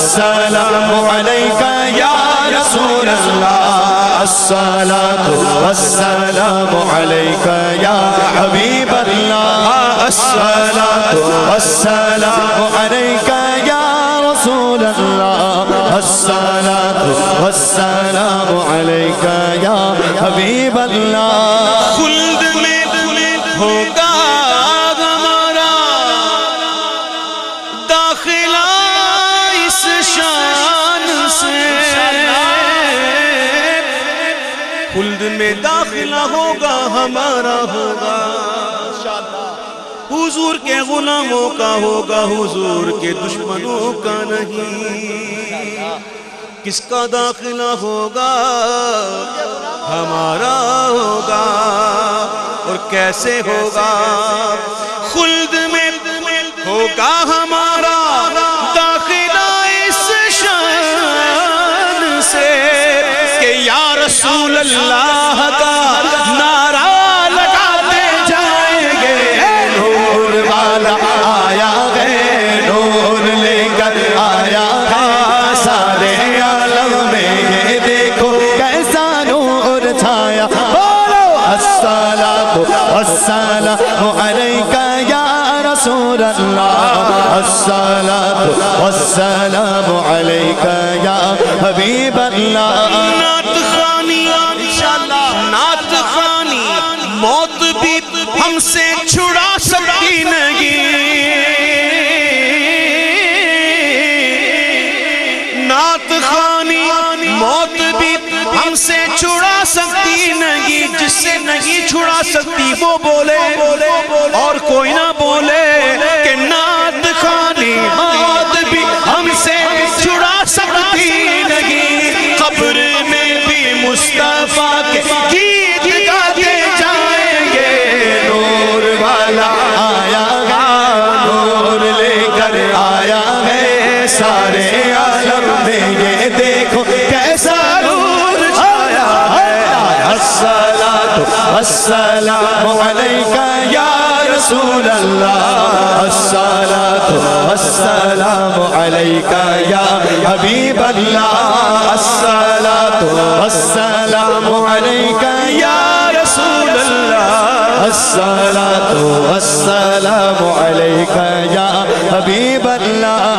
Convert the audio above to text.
والسلام عليك يا رسول الله الصلاة والسلام عليك يا حبيب الله الصلاة والسلام عليك يا رسول الله الصلاة والسلام عليك يا حبيب الله خلد میں ہوگا ہمارا داخلہ اس شان سے خلد میں داخلہ ہوگا ہمارا ہوگا حضور کے غلاموں کا ہوگا حضور کے دشمنوں کا نہیں کس کا داخلہ ہوگا ہمارا ہوگا اور کیسے ہوگا خلد میں ہوگا ہمارا داخلہ اس شان سے کہ یا رسول اللہ کا نعرہ لگاتے جائیں گے نور والا آیا ہے نور لے کر آیا ہے سارے عالم میں یہ دیکھو کیسا نور چھایا بولو الصلاة والسلام علیکہ یا رسول اللہ الصلاة والسلام علیکہ یا حبیب اللہ نعت خوانی نعت خوانی موت بھی ہم سے چھڑا سکتی نہیں نعت خوانی موت بھی ہم سے چھڑا سکتی نہیں جس سے نہیں چھڑا سکتی وہ بولے اور کوئی نہ بولے کہ نعت خوانی موت بھی ہم سے چھڑا سکتی نہیں قبر میں بھی مصطفیٰ کے گیت گاتے جائیں گے نور والا آیا گا نور لے کر آیا ہے سارے عالم میں یہ دیکھو کیسا نور چھایا ہے الصلاة والسلام علیکہ یا رسول اللہ الصلاة والسلام علیکہ یا حبیب اللہ الصلاة والسلام علیکہ یا رسول اللہ الصلاة والسلام علیکہ یا حبیب اللہ